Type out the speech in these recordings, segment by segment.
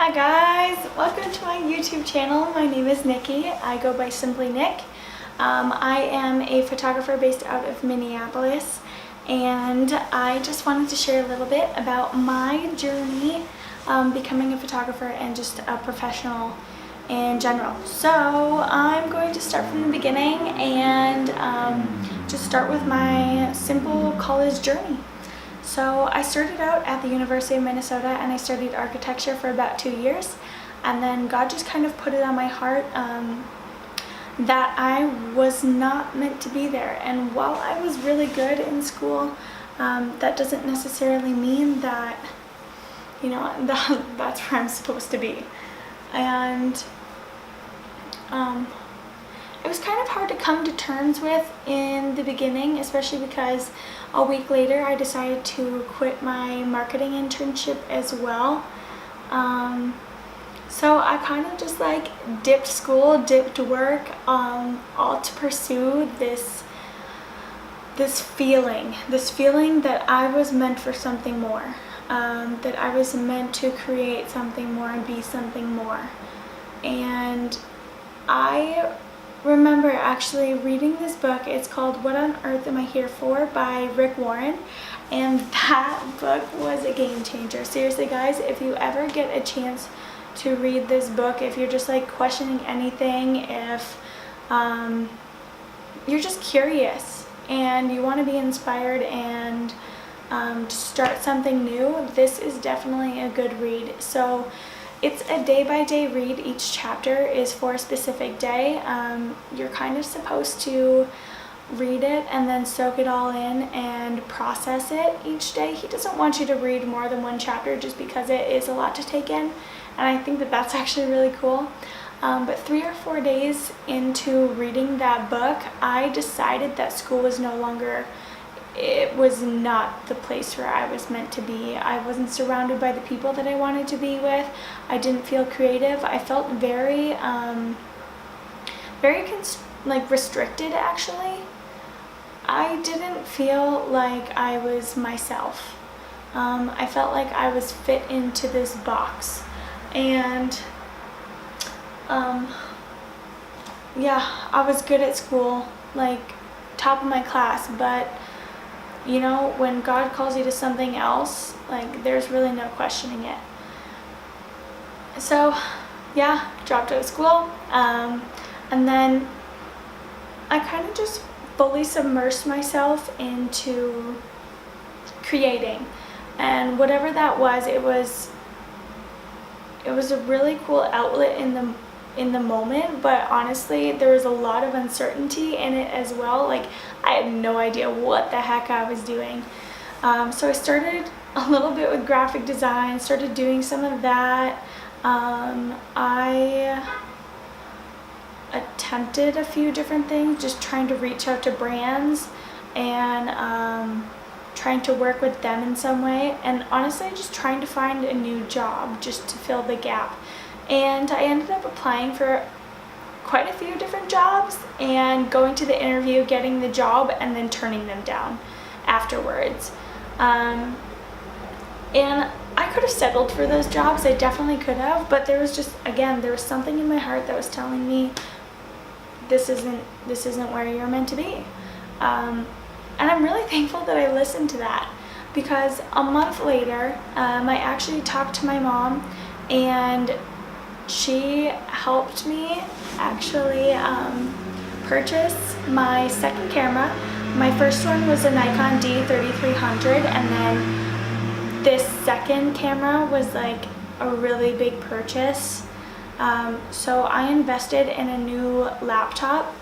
Hi guys, welcome to my YouTube channel. My name is Nikki. I go by Simply Nick. I am a photographer based out of Minneapolis, and I just wanted to share a little bit about my journey becoming a photographer and just a professional in general. So I'm going to start from the beginning and just start with my simple college journey. So I started out at the University of Minnesota and I studied architecture for about 2 years, and then God just kind of put it on my heart that I was not meant to be there. And while I was really good in school, that doesn't necessarily mean that, that's where I'm supposed to be. And it was kind of hard to come to terms with in the beginning, especially because a week later I decided to quit my marketing internship as well. So I kind of just dipped school, dipped work, all to pursue this feeling that I was meant for something more, that I was meant to create something more and be something more. And I remember actually reading this book. It's called What on Earth Am I Here For by Rick Warren, and that book was a game changer. Seriously guys, if you ever get a chance to read this book, if you're just questioning anything, if you're just curious and you want to be inspired and to start something new, this is definitely a good read. So it's a day-by-day read. Each chapter is for a specific day. You're kind of supposed to read it and then soak it all in and process it each day. He doesn't want you to read more than one chapter just because it is a lot to take in, and I think that that's actually really cool. But 3 or 4 days into reading that book, I decided that school was it was not the place where I was meant to be. I wasn't surrounded by the people that I wanted to be with. I didn't feel creative. I felt very restricted actually. I didn't feel like I was myself. I felt like I was fit into this box. And yeah, I was good at school, top of my class, but when God calls you to something else, there's really no questioning it. So yeah, dropped out of school, and then I kind of just fully submersed myself into creating, and whatever that was, it was a really cool outlet in the moment, but honestly there was a lot of uncertainty in it as well. I had no idea what the heck I was doing. So I started a little bit with graphic design, started doing some of that. I attempted a few different things, just trying to reach out to brands and trying to work with them in some way, and honestly just trying to find a new job just to fill the gap. And I ended up applying for quite a few different jobs and going to the interview, getting the job, and then turning them down afterwards. And I could have settled for those jobs, I definitely could have, but there was something in my heart that was telling me this isn't where you're meant to be. And I'm really thankful that I listened to that, because a month later I actually talked to my mom, and she helped me actually purchase my second camera. My first one was a Nikon D3300, and then this second camera was a really big purchase. So I invested in a new laptop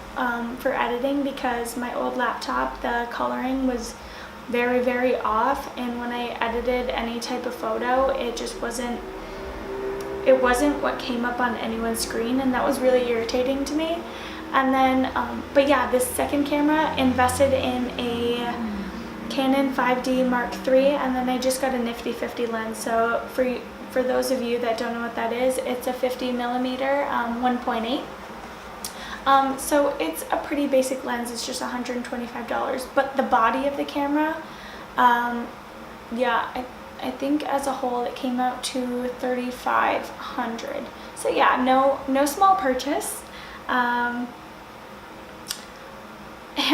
for editing, because my old laptop, the coloring was very, very off, and when I edited any type of photo, it wasn't what came up on anyone's screen, and that was really irritating to me. And then but yeah, this second camera, invested in a Canon 5D Mark III, and then I just got a nifty 50 lens. So for those of you that don't know what that is, it's a 50mm 1.8. So it's a pretty basic lens. It's just $125, but the body of the camera, yeah, I think as a whole it came out to $3,500. So yeah, no small purchase. And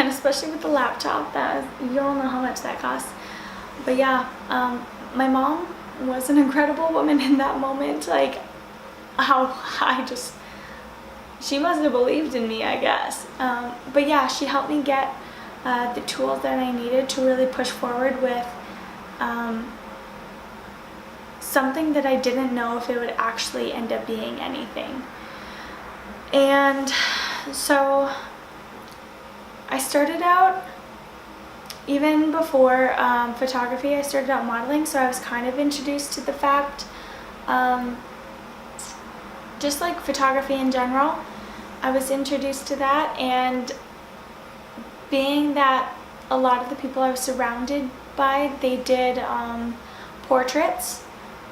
especially with the laptop, you all know how much that costs. But yeah, my mom was an incredible woman in that moment. Like, she must have believed in me, I guess. But yeah, she helped me get the tools that I needed to really push forward with something that I didn't know if it would actually end up being anything. And so I started out, even before photography, I started out modeling, so I was kind of introduced to the fact, just like photography in general, I was introduced to that. And being that a lot of the people I was surrounded by, they did portraits,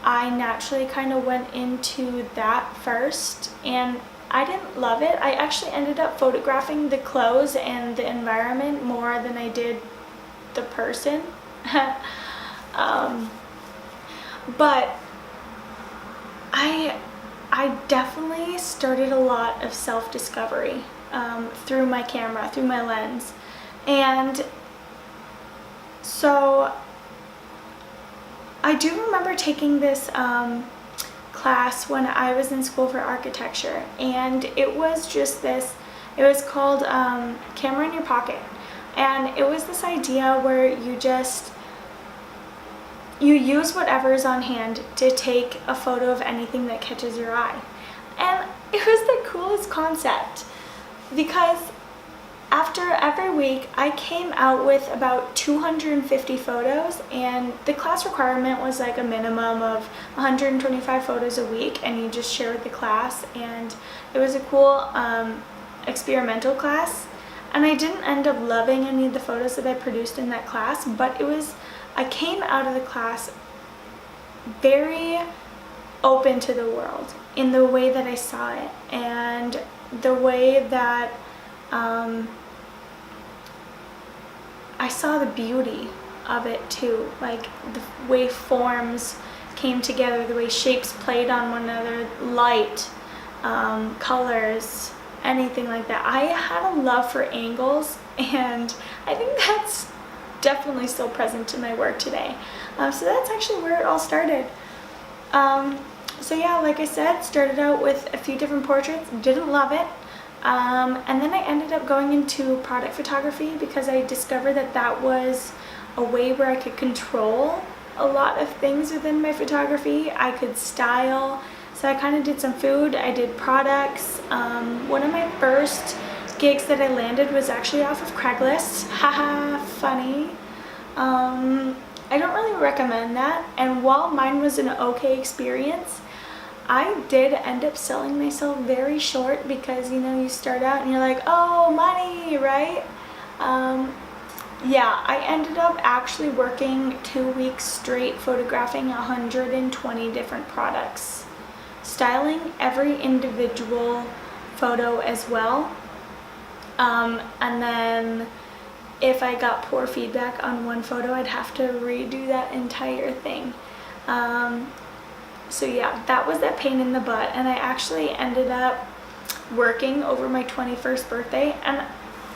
I naturally kind of went into that first, and I didn't love it. I actually ended up photographing the clothes and the environment more than I did the person. But I definitely started a lot of self-discovery through my camera, through my lens. And so I do remember taking this class when I was in school for architecture, and it was just this, it was called Camera in Your Pocket. And it was this idea where you use whatever's on hand to take a photo of anything that catches your eye. And it was the coolest concept, because after every week I came out with about 250 photos, and the class requirement was like a minimum of 125 photos a week, and you just share with the class. And it was a cool experimental class, and I didn't end up loving any of the photos that I produced in that class, but I came out of the class very open to the world in the way that I saw it, and the way that I saw the beauty of it too, like the way forms came together, the way shapes played on one another, light, colors, anything like that. I had a love for angles, and I think that's definitely still present in my work today. So that's actually where it all started. So yeah, like I said, started out with a few different portraits, didn't love it. And then I ended up going into product photography, because I discovered that that was a way where I could control a lot of things within my photography. I could style, so I kind of did some food, I did products. One of my first gigs that I landed was actually off of Craigslist. Haha, funny. I don't really recommend that, and while mine was an okay experience, I did end up selling myself very short, because you start out and you're like, oh, money, right? Yeah, I ended up actually working 2 weeks straight photographing 120 different products, styling every individual photo as well. And then if I got poor feedback on one photo, I'd have to redo that entire thing. So yeah, that was that pain in the butt, and I actually ended up working over my 21st birthday, and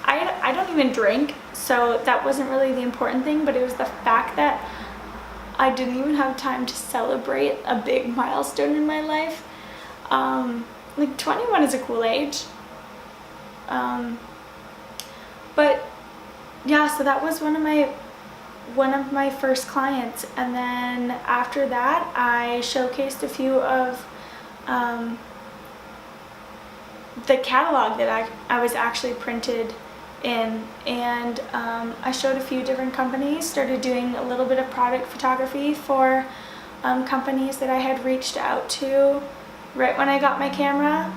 I don't even drink, so that wasn't really the important thing, but it was the fact that I didn't even have time to celebrate a big milestone in my life. Like 21 is a cool age. But yeah, so that was one of my first clients, and then after that I showcased a few of the catalog that I was actually printed in, and I showed a few different companies, started doing a little bit of product photography for companies that I had reached out to right when I got my camera,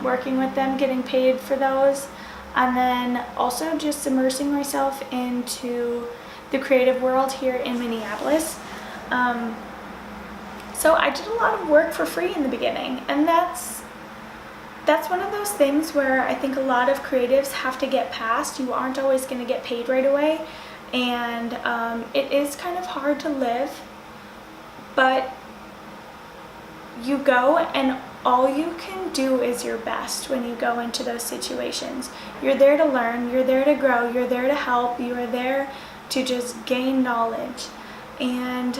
working with them, getting paid for those, and then also just immersing myself into the creative world here in Minneapolis. So I did a lot of work for free in the beginning, and that's one of those things where I think a lot of creatives have to get past. You aren't always going to get paid right away, and it is kind of hard to live but you go and all you can do is your best when you go into those situations. You're there to learn, you're there to grow, you're there to help, you are there to just gain knowledge. And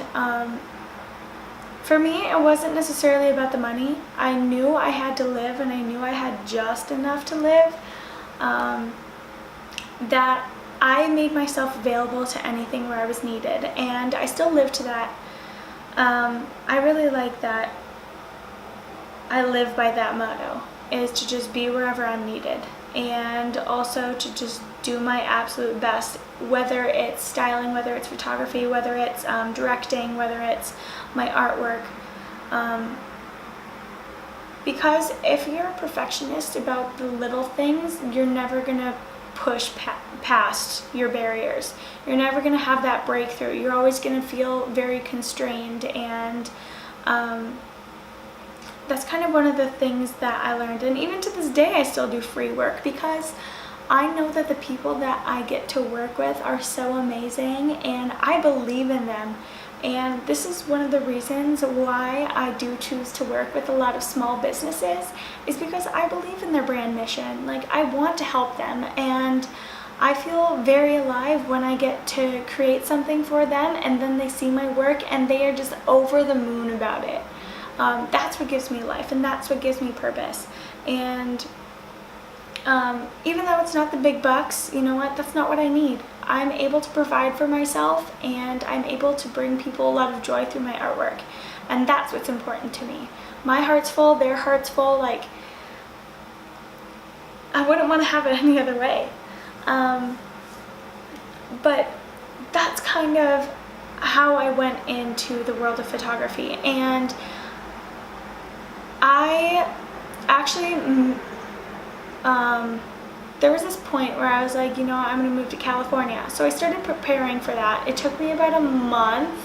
for me, it wasn't necessarily about the money. I knew I had to live, and I knew I had just enough to live, that I made myself available to anything where I was needed, and I still live to that. I really like that. I live by that motto, is to just be wherever I'm needed, and also to just do my absolute best, whether it's styling, whether it's photography, whether it's directing, whether it's my artwork. Because if you're a perfectionist about the little things, you're never gonna push past your barriers. You're never gonna have that breakthrough. You're always gonna feel very constrained, and that's kind of one of the things that I learned. And even to this day, I still do free work because I know that the people that I get to work with are so amazing, and I believe in them. And this is one of the reasons why I do choose to work with a lot of small businesses, is because I believe in their brand mission. Like, I want to help them, and I feel very alive when I get to create something for them, and then they see my work and they are just over the moon about it. That's what gives me life, and that's what gives me purpose. And even though it's not the big bucks, you know what, that's not what I need. I'm able to provide for myself, and I'm able to bring people a lot of joy through my artwork, and that's what's important to me. My heart's full, their heart's full. Like, I wouldn't want to have it any other way. But that's kind of how I went into the world of photography. And I actually, there was this point where I was like, you know, I'm going to move to California. So I started preparing for that. It took me about a month.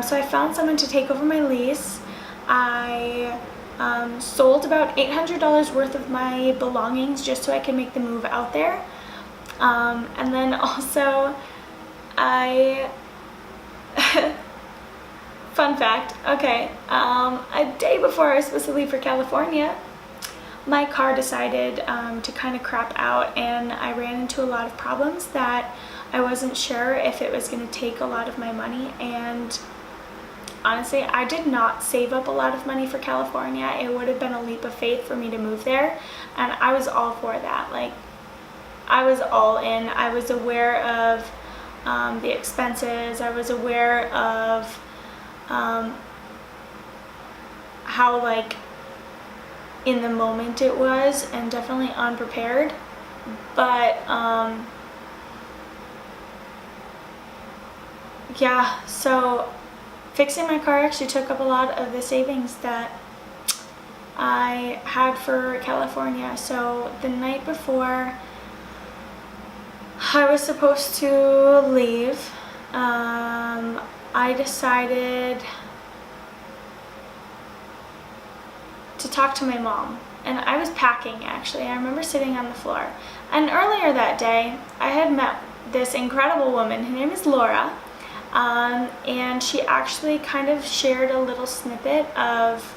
So I found someone to take over my lease. I sold about $800 worth of my belongings just so I could make the move out there. And then also I fun fact, okay, a day before I was supposed to leave for California, my car decided to kind of crap out, and I ran into a lot of problems that I wasn't sure if it was going to take a lot of my money. And honestly, I did not save up a lot of money for California. It would have been a leap of faith for me to move there, and I was all for that. Like, I was all in. I was aware of the expenses. I was aware of how, like, in the moment it was, and definitely unprepared. But yeah, so fixing my car actually took up a lot of the savings that I had for California. So the night before I was supposed to leave, I decided to talk to my mom. And I was packing, actually. I remember sitting on the floor. And earlier that day, I had met this incredible woman. Her name is Laura. And she actually kind of shared a little snippet of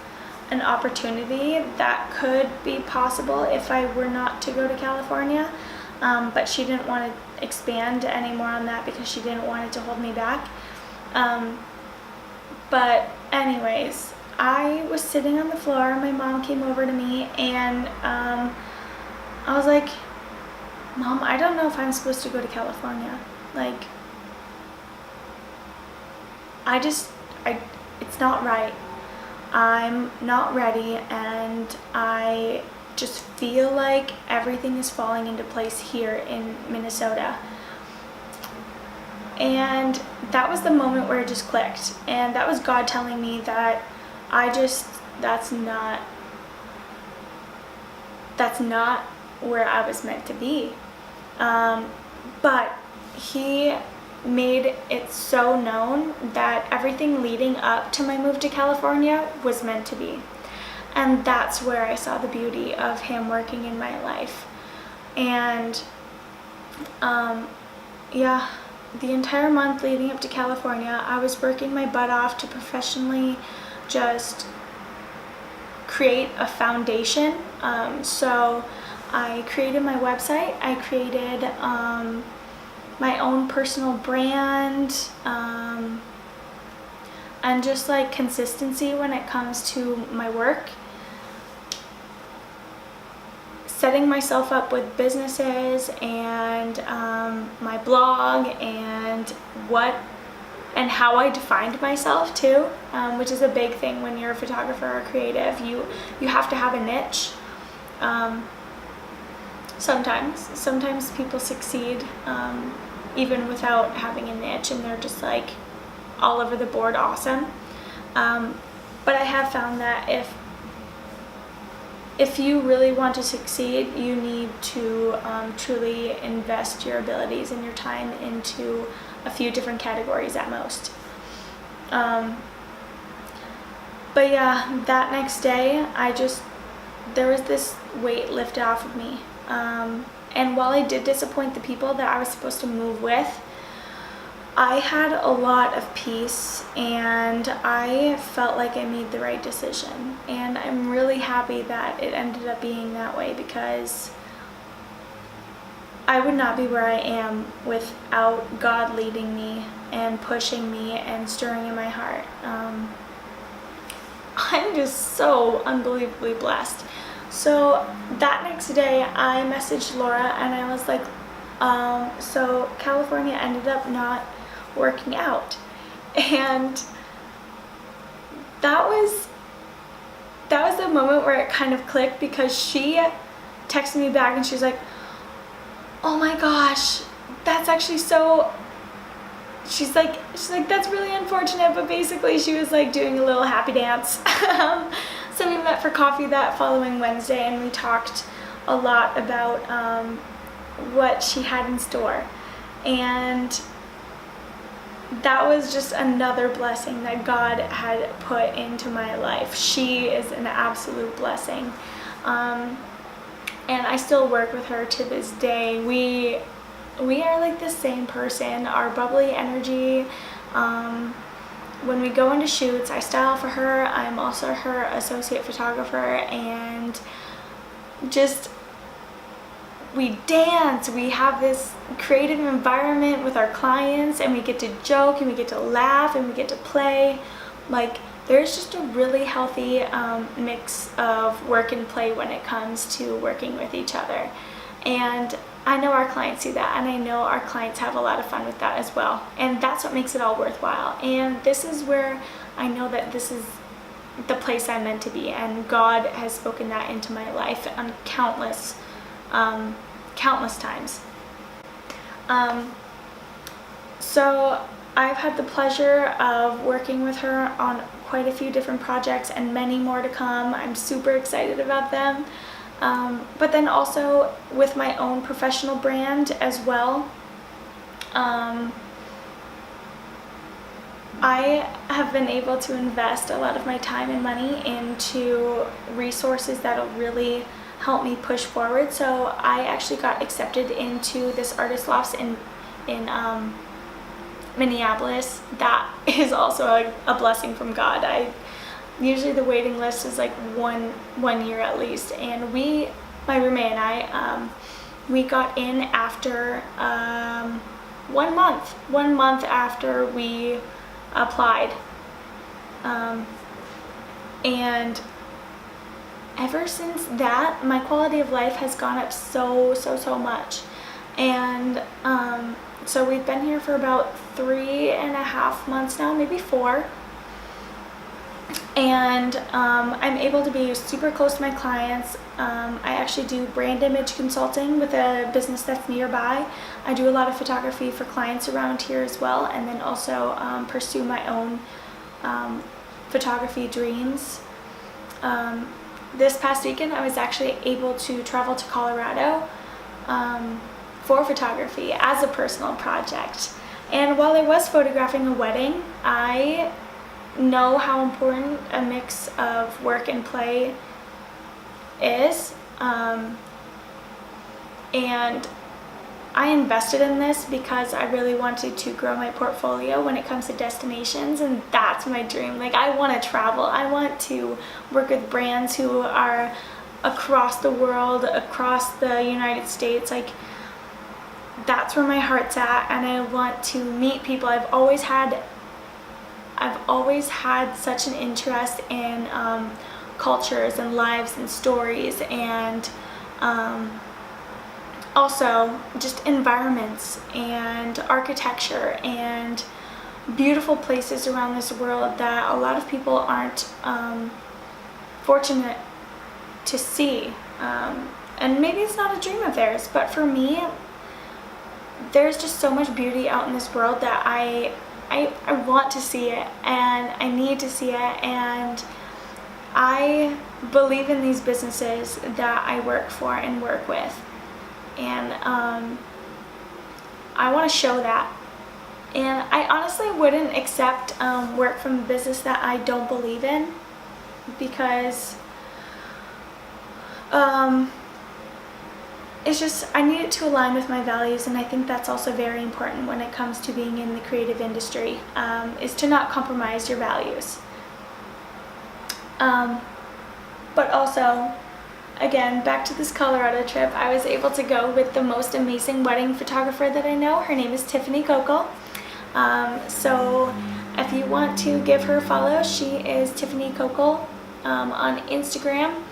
an opportunity that could be possible if I were not to go to California. But she didn't want to expand any more on that because she didn't want it to hold me back. But anyways, I was sitting on the floor. My mom came over to me, and I was like, Mom, I don't know if I'm supposed to go to California. Like, it's not right. I'm not ready, and I just feel like everything is falling into place here in Minnesota. And that was the moment where it just clicked, and that was God telling me that that's not where I was meant to be. But He made it so known that everything leading up to my move to California was meant to be. And that's where I saw the beauty of Him working in my life. And yeah, the entire month leading up to California, I was working my butt off to professionally just create a foundation. So I created my website, I created my own personal brand, and just like consistency when it comes to my work. Setting myself up with businesses and my blog and how I defined myself too, which is a big thing when you're a photographer or creative. You have to have a niche. Sometimes people succeed even without having a niche, and they're just like all over the board awesome. But I have found that if you really want to succeed, you need to truly invest your abilities and your time into a few different categories at most. But yeah, that next day, there was this weight lifted off of me. And while I did disappoint the people that I was supposed to move with, I had a lot of peace, and I felt like I made the right decision. And I'm really happy that it ended up being that way, because I would not be where I am without God leading me and pushing me and stirring in my heart. I'm just so unbelievably blessed. So that next day, I messaged Laura and I was like, so California ended up not working out. And that was the moment where it kind of clicked, because she texted me back and she's like, oh my gosh, that's actually so, she's like that's really unfortunate, but basically she was like doing a little happy dance. So we met for coffee that following Wednesday, and we talked a lot about what she had in store. And that was just another blessing that God had put into my life. She is an absolute blessing. And I still work with her to this day. We are like the same person. Our bubbly energy. When we go into shoots, I style for her. I'm also her associate photographer, and just we dance. We have this creative environment with our clients, and we get to joke and we get to laugh and we get to play. Like, there's just a really healthy mix of work and play when it comes to working with each other. And I know our clients see that, and I know our clients have a lot of fun with that as well. And that's what makes it all worthwhile. And this is where I know that this is the place I'm meant to be, and God has spoken that into my life on countless times. So I've had the pleasure of working with her on quite a few different projects, and many more to come. I'm super excited about them. But then also with my own professional brand as well. I have been able to invest a lot of my time and money into resources that'll really help me push forward. So I actually got accepted into this artist lofts in Minneapolis. That is also a blessing from God. Usually the waiting list is like one year at least, and my roommate and I, we got in after 1 month after we applied, and ever since that, my quality of life has gone up so much. And so we've been here for about 3.5 months now, maybe 4. And I'm able to be super close to my clients. I actually do brand image consulting with a business that's nearby. I do a lot of photography for clients around here as well, and then also pursue my own photography dreams. This past weekend, I was actually able to travel to Colorado for photography as a personal project. And while I was photographing a wedding, I know how important a mix of work and play is, and I invested in this because I really wanted to grow my portfolio when it comes to destinations, and that's my dream. Like, I want to travel. I want to work with brands who are across the world, across the United States. Like, that's where my heart's at, and I want to meet people. I've always had such an interest in cultures and lives and stories, and also just environments and architecture and beautiful places around this world that a lot of people aren't fortunate to see. And maybe it's not a dream of theirs, but for me, there's just so much beauty out in this world that I want to see it, and I need to see it, and I believe in these businesses that I work for and work with, and I want to show that. And I honestly wouldn't accept work from a business that I don't believe in, because it's just, I need it to align with my values, and I think that's also very important when it comes to being in the creative industry, is to not compromise your values. But also, again, back to this Colorado trip, I was able to go with the most amazing wedding photographer that I know. Her name is Tiffany Coco. So if you want to give her a follow, she is Tiffany Coco on Instagram.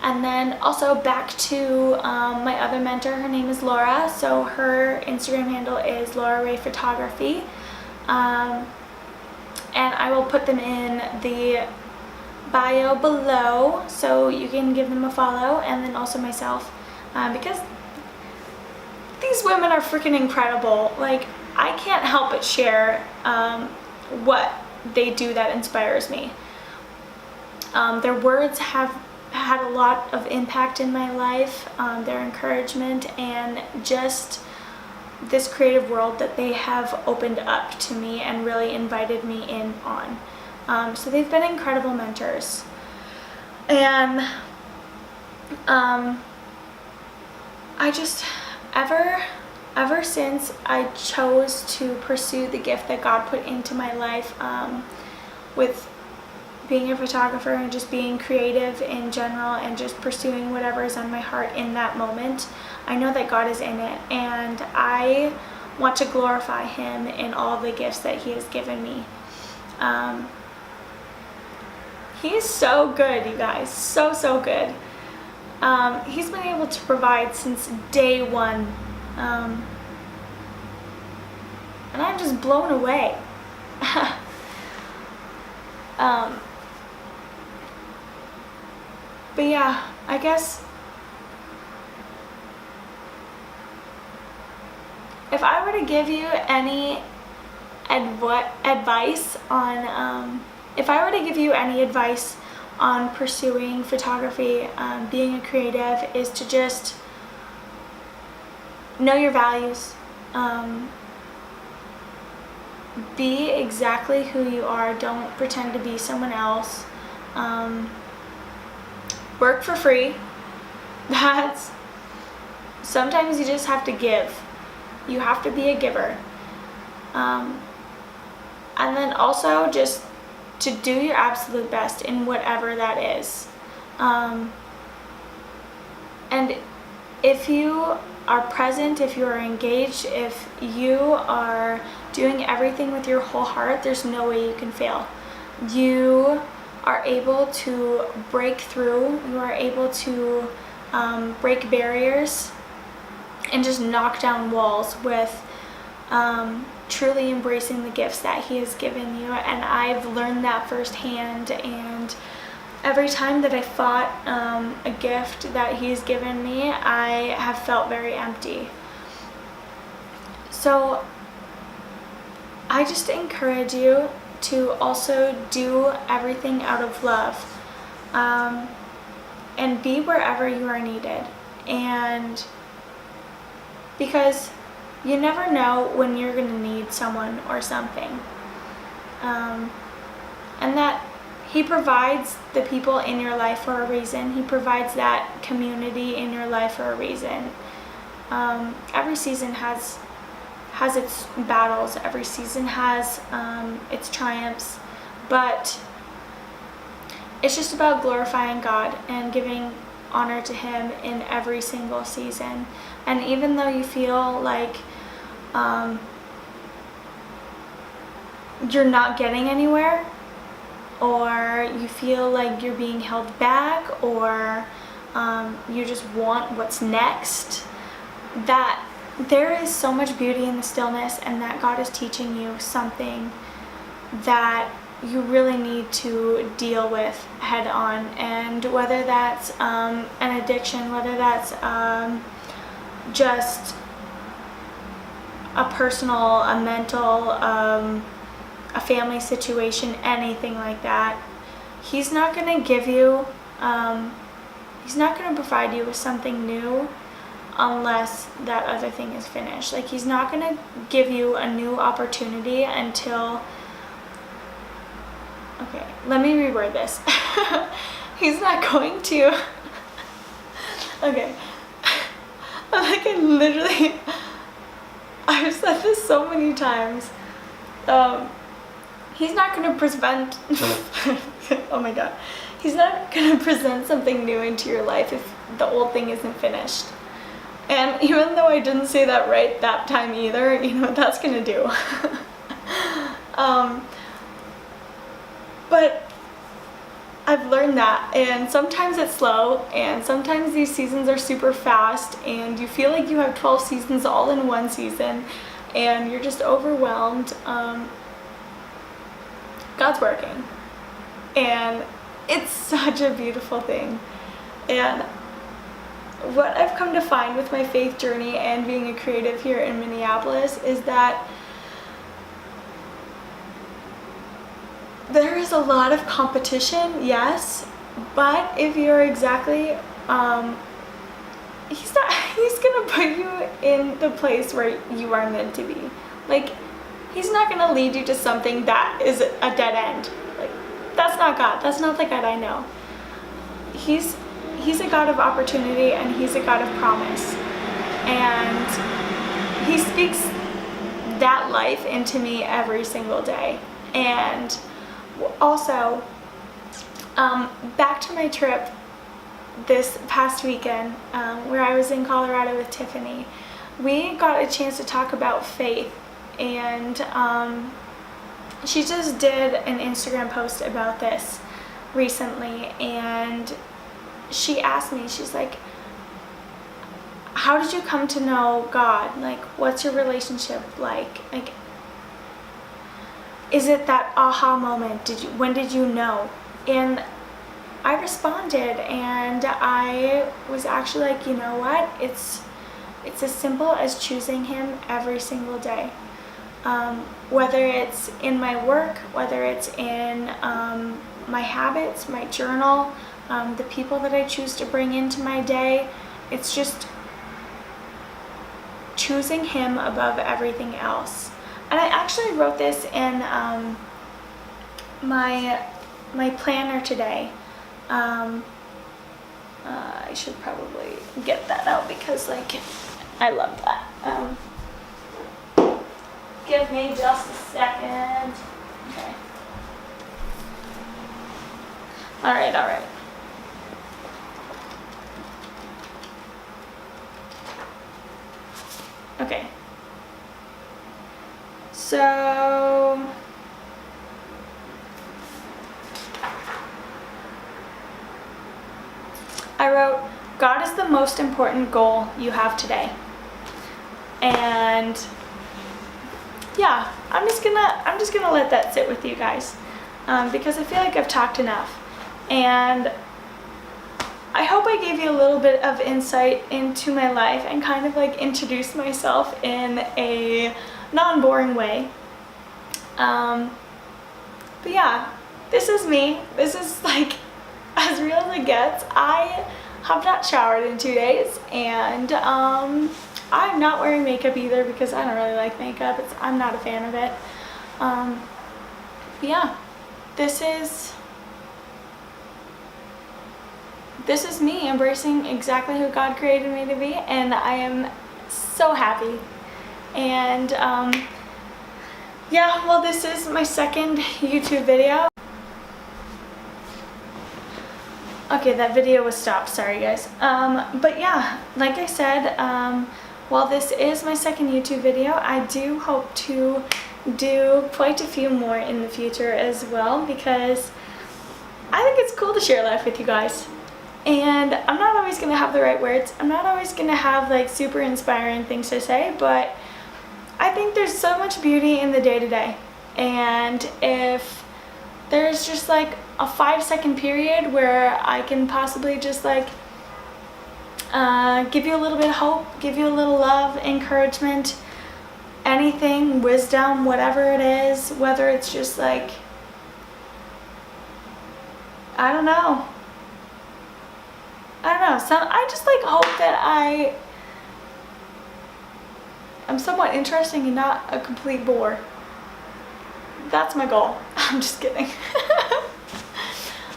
And then also back to my other mentor, her name is Laura. So her Instagram handle is Laura Ray Photography. And I will put them in the bio below, so you can give them a follow, and then also myself, because these women are freaking incredible. Like, I can't help but share what they do that inspires me. Their words have had a lot of impact in my life, their encouragement, and just this creative world that they have opened up to me and really invited me in on. So they've been incredible mentors. And I just, ever since I chose to pursue the gift that God put into my life, with being a photographer and just being creative in general and just pursuing whatever is on my heart in that moment, I know that God is in it, and I want to glorify Him in all the gifts that He has given me. He is so good, you guys, so good. He's been able to provide since day one, and I'm just blown away. But yeah, I guess if I were to give you any advice on pursuing photography, being a creative, is to just know your values, be exactly who you are, don't pretend to be someone else, work for free. Sometimes you just have to give. You have to be a giver. And then also just to do your absolute best in whatever that is. And if you are present, if you are engaged, if you are doing everything with your whole heart, there's no way you can fail. You are able to break through, you are able to break barriers and just knock down walls with truly embracing the gifts that He has given you. And I've learned that firsthand, and every time that I fought a gift that He's given me, I have felt very empty. So I just encourage you to also do everything out of love, and be wherever you are needed. And because you never know when you're going to need someone or something, and that He provides the people in your life for a reason. He provides that community in your life for a reason. every season has its battles. Every season has its triumphs, but it's just about glorifying God and giving honor to Him in every single season. And even though you feel like you're not getting anywhere, or you feel like you're being held back, or you just want what's next, that there is so much beauty in the stillness, and that God is teaching you something that you really need to deal with head on. And whether that's an addiction, whether that's just a personal, a mental, a family situation, anything like that, He's not going to give you, He's not going to provide you with something new unless that other thing is finished. Like, He's not going to give you a new opportunity until, okay, let me reword this. He's not going to, okay, like, I've said this so many times. He's not going to prevent, oh my God, He's not going to present something new into your life if the old thing isn't finished. And even though I didn't say that right that time either, you know what that's going to do. But I've learned that, and sometimes it's slow, and sometimes these seasons are super fast, and you feel like you have 12 seasons all in one season, and you're just overwhelmed. God's working, and it's such a beautiful thing. And what I've come to find with my faith journey and being a creative here in Minneapolis is that there is a lot of competition, yes, but if you're exactly, he's gonna put you in the place where you are meant to be. Like, He's not gonna lead you to something that is a dead end. Like, that's not God. That's not the God I know. He's a God of opportunity, and He's a God of promise. And He speaks that life into me every single day. And also, back to my trip this past weekend, where I was in Colorado with Tiffany, we got a chance to talk about faith. And she just did an Instagram post about this recently, and she asked me, she's like, how did you come to know God? Like, what's your relationship like? Like, is it that aha moment? When did you know? And I responded, and I was actually like, you know what? It's as simple as choosing Him every single day. Whether it's in my work, whether it's in my habits, my journal, the people that I choose to bring into my day, it's just choosing Him above everything else. And I actually wrote this in my planner today. I should probably get that out because, like, I love that. Give me just a second. Okay. All right. Okay. So I wrote, God is the most important goal you have today. And yeah, I'm just gonna let that sit with you guys, because I feel like I've talked enough, and I hope I gave you a little bit of insight into my life and kind of like introduced myself in a non-boring way. But yeah, this is me. This is like as real as it gets. I have not showered in 2 days, and I'm not wearing makeup either because I don't really like makeup. I'm not a fan of it. But yeah, this is me embracing exactly who God created me to be, and I am so happy. And yeah, well, this is my second YouTube video. Okay, that video was stopped, sorry guys. But yeah, like I said, while this is my second YouTube video, I do hope to do quite a few more in the future as well, because I think it's cool to share life with you guys. And I'm not always going to have the right words. I'm not always going to have like super inspiring things to say, but I think there's so much beauty in the day-to-day. And if there's just like a 5-second period where I can possibly just like give you a little bit of hope, give you a little love, encouragement, anything, wisdom, whatever it is, whether it's just like, I don't know. So I just like hope that I'm somewhat interesting and not a complete bore. That's my goal. I'm just kidding.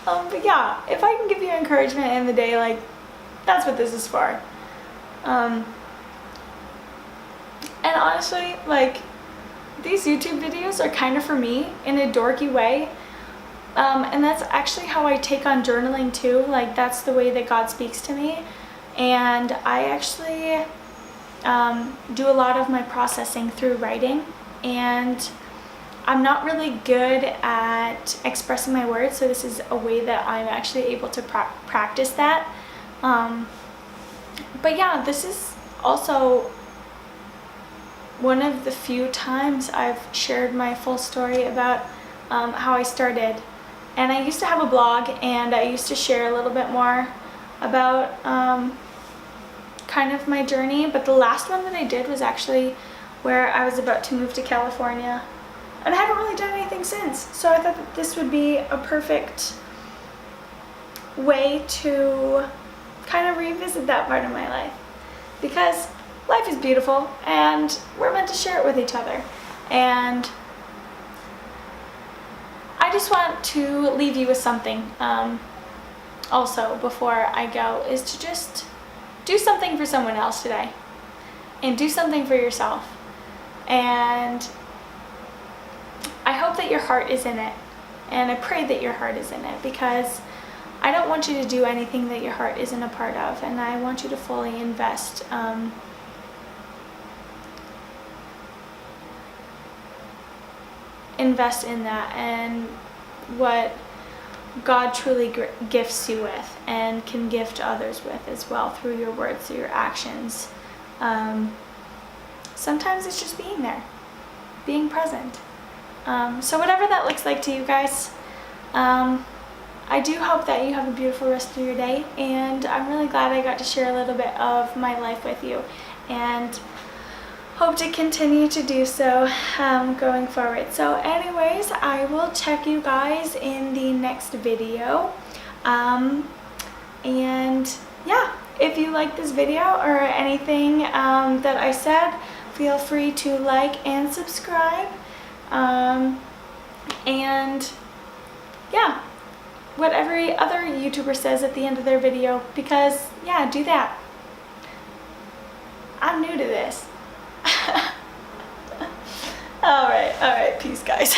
But yeah, if I can give you encouragement in the day, like, that's what this is for. And honestly, like, these YouTube videos are kind of for me in a dorky way. And that's actually how I take on journaling too. Like, that's the way that God speaks to me. And I actually do a lot of my processing through writing. And I'm not really good at expressing my words, so this is a way that I'm actually able to practice that. But yeah, this is also one of the few times I've shared my full story about how I started. And I used to have a blog, and I used to share a little bit more about kind of my journey, but the last one that I did was actually where I was about to move to California, and I haven't really done anything since. So I thought that this would be a perfect way to kind of revisit that part of my life, because life is beautiful and we're meant to share it with each other. And I just want to leave you with something also before I go, is to just do something for someone else today, and do something for yourself. And I hope that your heart is in it, and I pray that your heart is in it, because I don't want you to do anything that your heart isn't a part of, and I want you to fully invest in that and what God truly gifts you with and can gift others with as well, through your words, through your actions. Sometimes it's just being there, being present. So whatever that looks like to you guys, I do hope that you have a beautiful rest of your day, and I'm really glad I got to share a little bit of my life with you, and hope to continue to do so going forward. So anyways, I will check you guys in the next video. And yeah, if you like this video or anything that I said, feel free to like and subscribe. And yeah, what every other YouTuber says at the end of their video, because yeah, do that. I'm new to this. All right, peace guys.